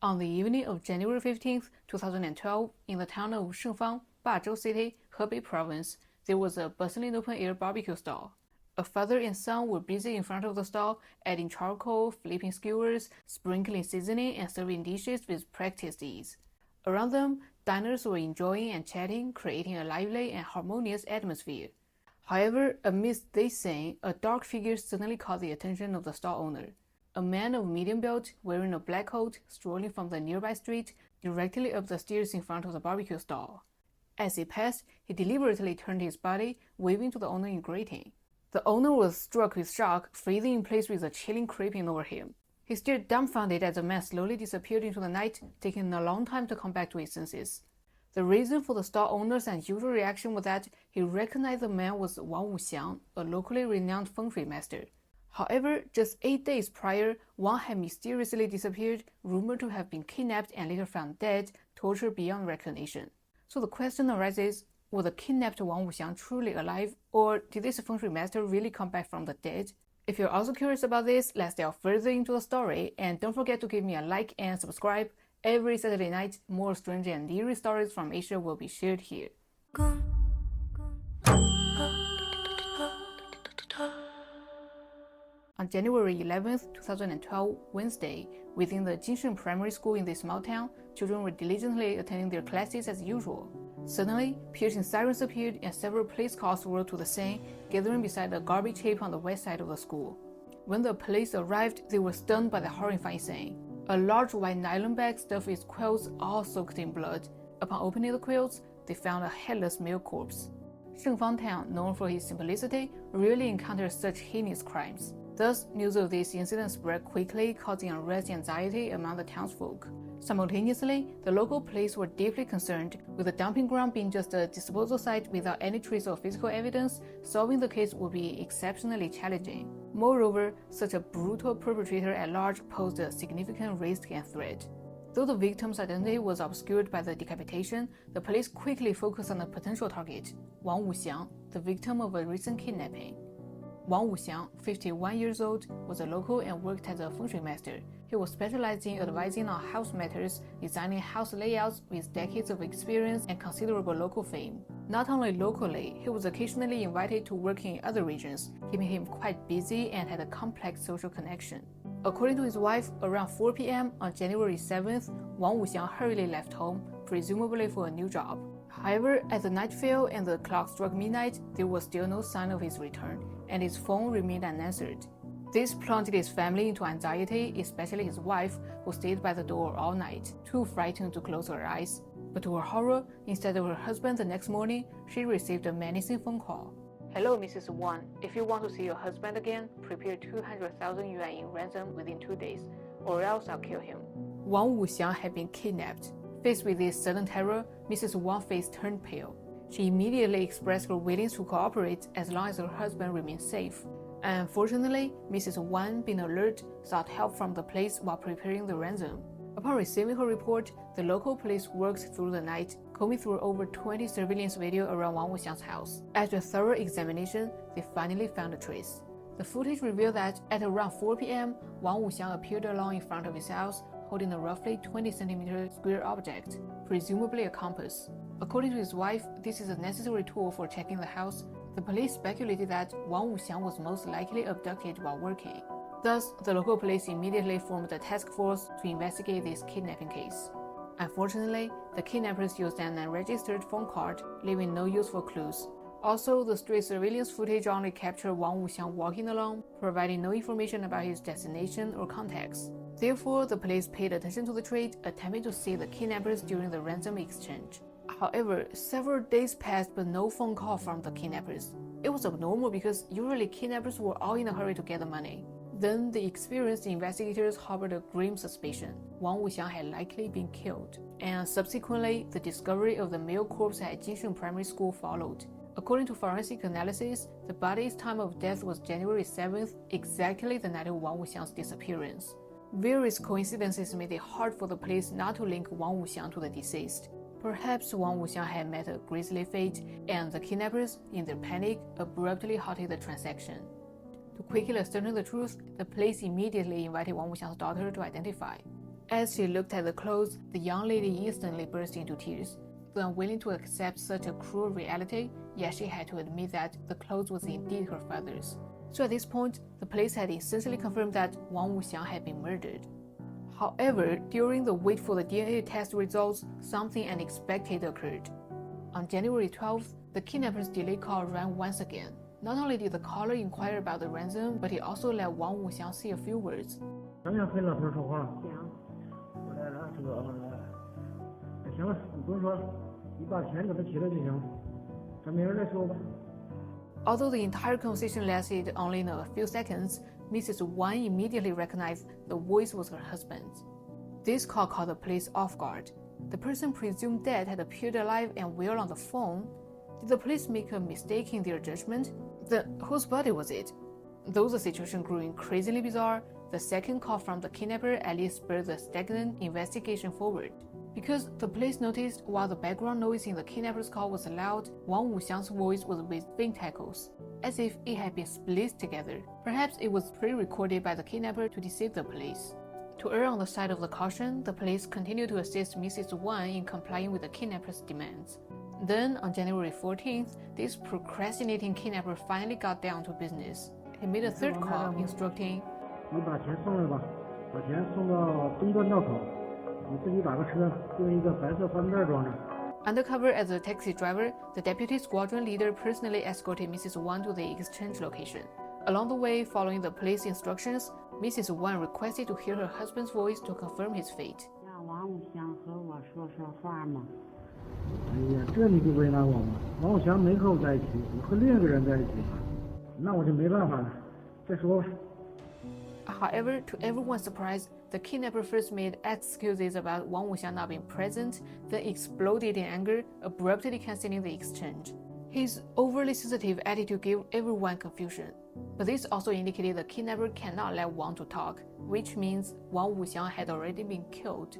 On the evening of January 15, 2012, in the town of Shengfang, Bazhou City, Hebei Province, there was a bustling open-air barbecue stall. A father and son were busy in front of the stall, adding charcoal, flipping skewers, sprinkling seasoning, and serving dishes with practiced ease. Around them, diners were enjoying and chatting, creating a lively and harmonious atmosphere. However, amidst this scene, a dark figure suddenly caught the attention of the stall owner. A man of medium build, wearing a black coat, strolling from the nearby street, directly up the stairs in front of the barbecue stall. As he passed, he deliberately turned his body, waving to the owner in greeting. The owner was struck with shock, freezing in place with a chilling creeping over him. He stared dumbfounded as the man slowly disappeared into the night, taking a long time to come back to his senses. The reason for the stall owner's unusual reaction was that he recognized the man was Wang Wuxiang, a locally renowned feng shui master. However, just 8 days prior, Wang had mysteriously disappeared, rumored to have been kidnapped and later found dead, tortured beyond recognition. So the question arises, was the kidnapped Wang Wuxiang truly alive, or did this feng shui master really come back from the dead? If you're also curious about this, let's delve further into the story, and don't forget to give me a like and subscribe. Every Saturday night, more strange and eerie stories from Asia will be shared here. On January 11, 2012, Wednesday, within the Jinsheng Primary School in this small town, children were diligently attending their classes as usual. Suddenly, piercing sirens appeared and several police cars rolled to the scene, gathering beside a garbage heap on the west side of the school. When the police arrived, they were stunned by the horrifying scene. A large white nylon bag stuffed with quilts, all soaked in blood. Upon opening the quilts, they found a headless male corpse. Shengfang town, known for its simplicity, rarely encountered such heinous crimes. Thus, news of this incident spread quickly, causing unrest and anxiety among the townsfolk. Simultaneously, the local police were deeply concerned. With the dumping ground being just a disposal site without any trace of physical evidence, solving the case would be exceptionally challenging. Moreover, such a brutal perpetrator at large posed a significant risk and threat. Though the victim's identity was obscured by the decapitation, the police quickly focused on the potential target, Wang Wuxiang, the victim of a recent kidnapping. Wang Wuxiang, 51 years old, was a local and worked as a feng shui master. He was specialized in advising on house matters, designing house layouts with decades of experience and considerable local fame. Not only locally, he was occasionally invited to work in other regions, keeping him quite busy and had a complex social connection. According to his wife, around 4 p.m. on January 7th, Wang Wuxiang hurriedly left home, presumably for a new job. However, as the night fell and the clock struck midnight, there was still no sign of his return, and his phone remained unanswered. This plunged his family into anxiety, especially his wife, who stayed by the door all night, too frightened to close her eyes. But to her horror, instead of her husband the next morning, she received a menacing phone call. "Hello, Mrs. Wang. If you want to see your husband again, prepare 200,000 yuan in ransom within 2 days, or else I'll kill him." Wang Wuxiang had been kidnapped. Faced with this sudden terror, Mrs. Wang's face turned pale. She immediately expressed her willingness to cooperate as long as her husband remained safe. Unfortunately, Mrs. Wang, being alert, sought help from the police while preparing the ransom. Upon receiving her report, the local police worked through the night, combing through over 20 surveillance video around Wang Wuxiang's house. After thorough examination, they finally found a trace. The footage revealed that at around 4 p.m., Wang Wuxiang appeared alone in front of his house, holding a roughly 20 cm square object, presumably a compass. According to his wife, this is a necessary tool for checking the house. The police speculated that Wang Wuxiang was most likely abducted while working. Thus, the local police immediately formed a task force to investigate this kidnapping case. Unfortunately, the kidnappers used an unregistered phone card, leaving no useful clues. Also, the street surveillance footage only captured Wang Wuxiang walking alone, providing no information about his destination or contacts. Therefore, the police paid attention to the trade, attempting to see the kidnappers during the ransom exchange. However, several days passed but no phone call from the kidnappers. It was abnormal because usually kidnappers were all in a hurry to get the money. Then the experienced investigators harbored a grim suspicion. Wang Wuxiang had likely been killed. And subsequently, the discovery of the male corpse at Jinsheng Primary School followed. According to forensic analysis, the body's time of death was January 7th, exactly the night of Wang Wuxiang's disappearance. Various coincidences made it hard for the police not to link Wang Wuxiang to the deceased. Perhaps Wang Wuxiang had met a grisly fate, and the kidnappers, in their panic, abruptly halted the transaction. To quickly ascertain the truth, the police immediately invited Wang Wuxiang's daughter to identify. As she looked at the clothes, the young lady instantly burst into tears. Though unwilling to accept such a cruel reality, yet she had to admit that the clothes was indeed her father's. So at this point, the police had essentially confirmed that Wang Wuxiang had been murdered. However, during the wait for the DNA test results, something unexpected occurred. On January 12th, the kidnapper's delay call rang once again. Not only did the caller inquire about the ransom, but he also let Wang Wuxiang say a few words. Although the entire conversation lasted only a few seconds, Mrs. Wang immediately recognized the voice was her husband's. This call caught the police off guard. The person presumed dead had appeared alive and well on the phone. Did the police make a mistake in their judgment? Then whose body was it? Though the situation grew increasingly bizarre, the second call from the kidnapper at least spurred the stagnant investigation forward. Because the police noticed while the background noise in the kidnapper's call was loud, Wang Wuxiang's voice was with faint echoes, as if it had been spliced together. Perhaps it was pre-recorded by the kidnapper to deceive the police. To err on the side of the caution, the police continued to assist Mrs. Wang in complying with the kidnapper's demands. Then, on January 14th, this procrastinating kidnapper finally got down to business. He made a third call, instructing, Undercover as a taxi driver, the deputy squadron leader personally escorted Mrs. Wang to the exchange location. Along the way, following the police instructions, Mrs. Wang requested to hear her husband's voice to confirm his fate. However, to everyone's surprise, the kidnapper first made excuses about Wang Wuxiang not being present, then exploded in anger, abruptly canceling the exchange. His overly sensitive attitude gave everyone confusion. But this also indicated the kidnapper cannot let Wang to talk, which means Wang Wuxiang had already been killed.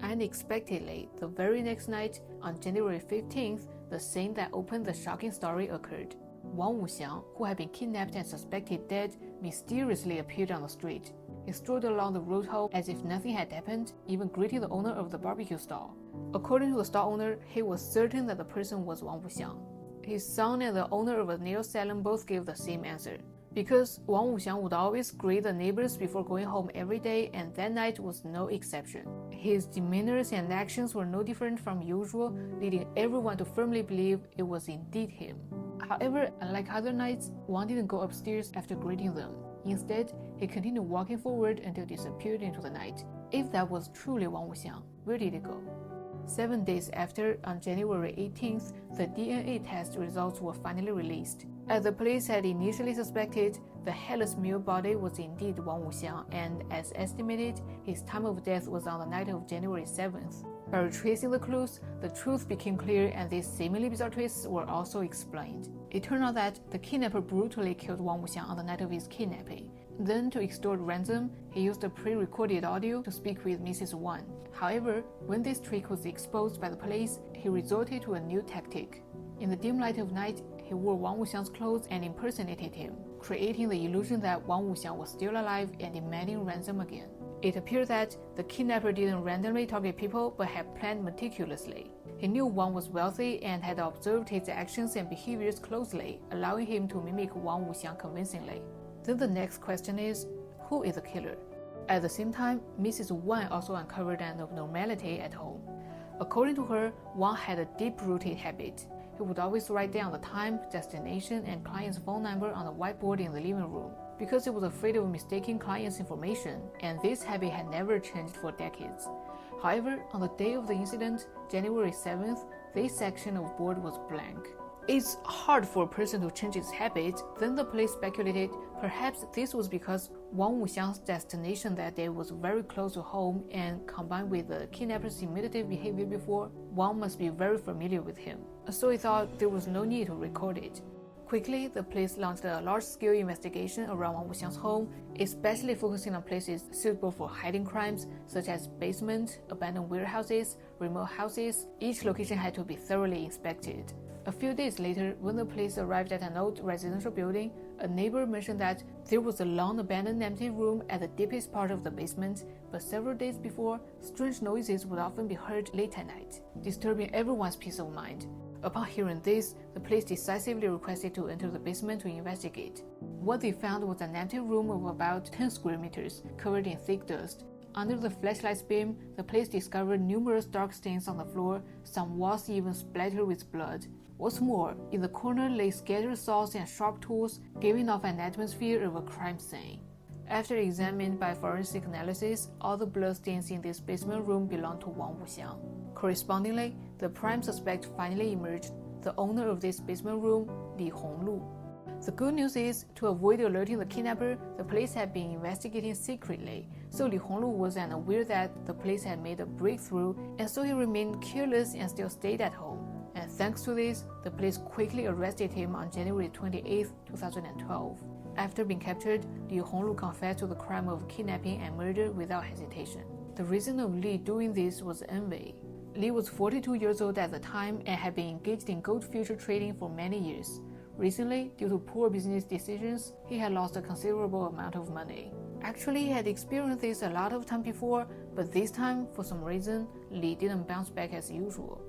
Unexpectedly, the very next night, on January 15th, the scene that opened the shocking story occurred. Wang Wuxiang, who had been kidnapped and suspected dead, mysteriously appeared on the street. He strolled along the road home as if nothing had happened, even greeted the owner of the barbecue stall. According to the stall owner, he was certain that the person was Wang Wuxiang. His son and the owner of a nail salon both gave the same answer. Because Wang Wuxiang would always greet the neighbors before going home every day, and that night was no exception. His demeanors and actions were no different from usual, leading everyone to firmly believe it was indeed him. However, unlike other nights, Wang didn't go upstairs after greeting them. Instead, he continued walking forward until disappeared into the night. If that was truly Wang Wuxiang, where did it go? 7 days after, on January 18th, the DNA test results were finally released. As the police had initially suspected, the headless male body was indeed Wang Wuxiang, and as estimated, his time of death was on the night of January 7th. By retracing the clues, the truth became clear and these seemingly bizarre twists were also explained. It turned out that the kidnapper brutally killed Wang Wuxiang on the night of his kidnapping. Then, to extort ransom, he used a pre-recorded audio to speak with Mrs. Wang. However, when this trick was exposed by the police, he resorted to a new tactic. In the dim light of night, he wore Wang Wuxiang's clothes and impersonated him, creating the illusion that Wang Wuxiang was still alive and demanding ransom again. It appeared that the kidnapper didn't randomly target people but had planned meticulously. He knew Wang was wealthy and had observed his actions and behaviors closely, allowing him to mimic Wang Wuxiang convincingly. Then the next question is, who is the killer? At the same time, Mrs. Wang also uncovered an abnormality at home. According to her, Wang had a deep-rooted habit. He would always write down the time, destination, and client's phone number on the whiteboard in the living room, because he was afraid of mistaking clients' information, and this habit had never changed for decades. However, on the day of the incident, January 7th, this section of board was blank. It's hard for a person to change his habit. Then the police speculated perhaps this was because Wang Wuxiang's destination that day was very close to home, and combined with the kidnapper's imitative behavior before, Wang must be very familiar with him. So he thought there was no need to record it. Quickly, the police launched a large-scale investigation around Wang Wuxiang's home, especially focusing on places suitable for hiding crimes, such as basements, abandoned warehouses, remote houses. Each location had to be thoroughly inspected. A few days later, when the police arrived at an old residential building, a neighbor mentioned that there was a long abandoned empty room at the deepest part of the basement, but several days before, strange noises would often be heard late at night, disturbing everyone's peace of mind. Upon hearing this, the police decisively requested to enter the basement to investigate. What they found was an empty room of about 10 square meters, covered in thick dust. Under the flashlight's beam, the police discovered numerous dark stains on the floor, some walls even splattered with blood. What's more, in the corner lay scattered saws and sharp tools, giving off an atmosphere of a crime scene. After examined by forensic analysis, all the bloodstains in this basement room belonged to Wang Wuxiang. Correspondingly, the prime suspect finally emerged, the owner of this basement room, Li Honglu. The good news is, to avoid alerting the kidnapper, the police had been investigating secretly, so Li Honglu was unaware that the police had made a breakthrough, and so he remained careless and still stayed at home. And thanks to this, the police quickly arrested him on January 28, 2012. After being captured, Li Honglu confessed to the crime of kidnapping and murder without hesitation. The reason of Li doing this was envy. Li was 42 years old at the time and had been engaged in gold future trading for many years. Recently, due to poor business decisions, he had lost a considerable amount of money. Actually, he had experienced this a lot of time before, but this time, for some reason, Li didn't bounce back as usual.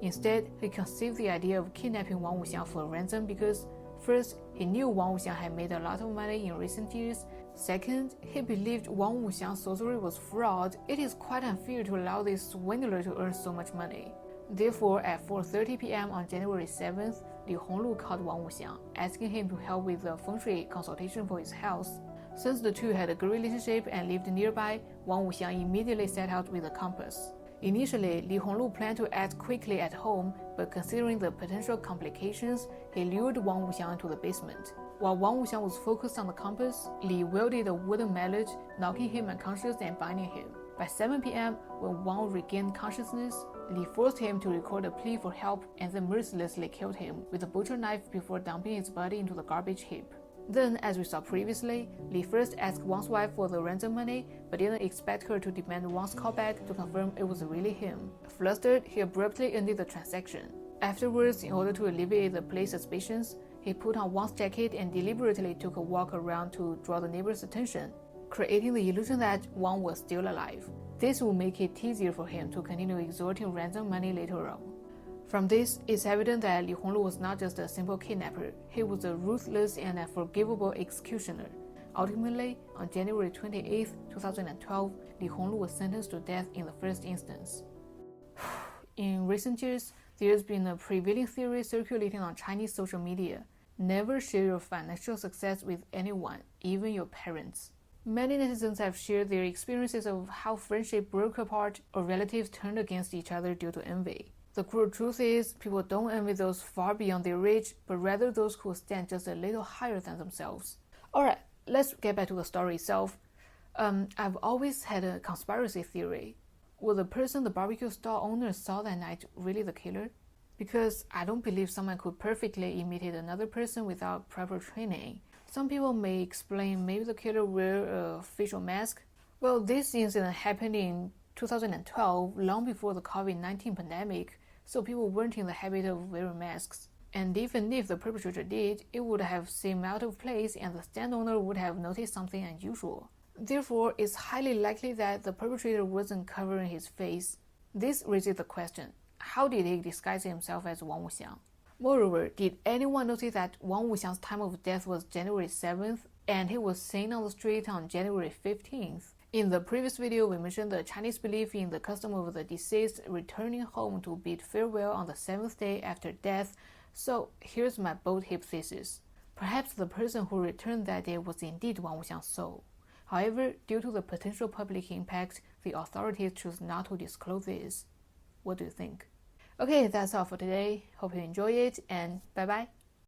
Instead, he conceived the idea of kidnapping Wang Wuxiang for ransom because, first, he knew Wang Wuxiang had made a lot of money in recent years. Second, he believed Wang Wuxiang's sorcery was fraud. It is quite unfair to allow this swindler to earn so much money. Therefore, at 4:30 p.m. on January 7th, Li Honglu called Wang Wuxiang, asking him to help with the feng shui consultation for his house. Since the two had a good relationship and lived nearby, Wang Wuxiang immediately set out with a compass. Initially, Li Honglu planned to act quickly at home, but considering the potential complications, he lured Wang Wuxiang into the basement. While Wang Wuxiang was focused on the compass, Li wielded a wooden mallet, knocking him unconscious and binding him. By 7 p.m., when Wang regained consciousness, Li forced him to record a plea for help and then mercilessly killed him with a butcher knife before dumping his body into the garbage heap. Then, as we saw previously, Li first asked Wang's wife for the ransom money, but didn't expect her to demand Wang's callback to confirm it was really him. Flustered, he abruptly ended the transaction. Afterwards, in order to alleviate the police suspicions, he put on Wang's jacket and deliberately took a walk around to draw the neighbors' attention, creating the illusion that Wang was still alive. This would make it easier for him to continue extorting ransom money later on. From this, it's evident that Li Honglu was not just a simple kidnapper, he was a ruthless and unforgivable executioner. Ultimately, on January 28, 2012, Li Honglu was sentenced to death in the first instance. In recent years, there's been a prevailing theory circulating on Chinese social media: never share your financial success with anyone, even your parents. Many netizens have shared their experiences of how friendship broke apart or relatives turned against each other due to envy. The cruel truth is, people don't envy those far beyond their reach, but rather those who stand just a little higher than themselves. Alright, let's get back to the story itself. I've always had a conspiracy theory. Was the person the barbecue stall owner saw that night really the killer? Because I don't believe someone could perfectly imitate another person without proper training. Some people may explain maybe the killer wore a facial mask. Well, this incident happened in 2012, long before the COVID-19 pandemic, so people weren't in the habit of wearing masks. And even if the perpetrator did, it would have seemed out of place and the stand owner would have noticed something unusual. Therefore, it's highly likely that the perpetrator wasn't covering his face. This raises the question, how did he disguise himself as Wang Wuxiang? Moreover, did anyone notice that Wang Wuxiang's time of death was January 7th and he was seen on the street on January 15th? In the previous video, we mentioned the Chinese belief in the custom of the deceased returning home to bid farewell on the 7th day after death, so here's my bold hypothesis. Perhaps the person who returned that day was indeed Wang Wuxiang's soul. However, due to the potential public impact, the authorities chose not to disclose this. What do you think? Okay, that's all for today. Hope you enjoy it, and bye-bye.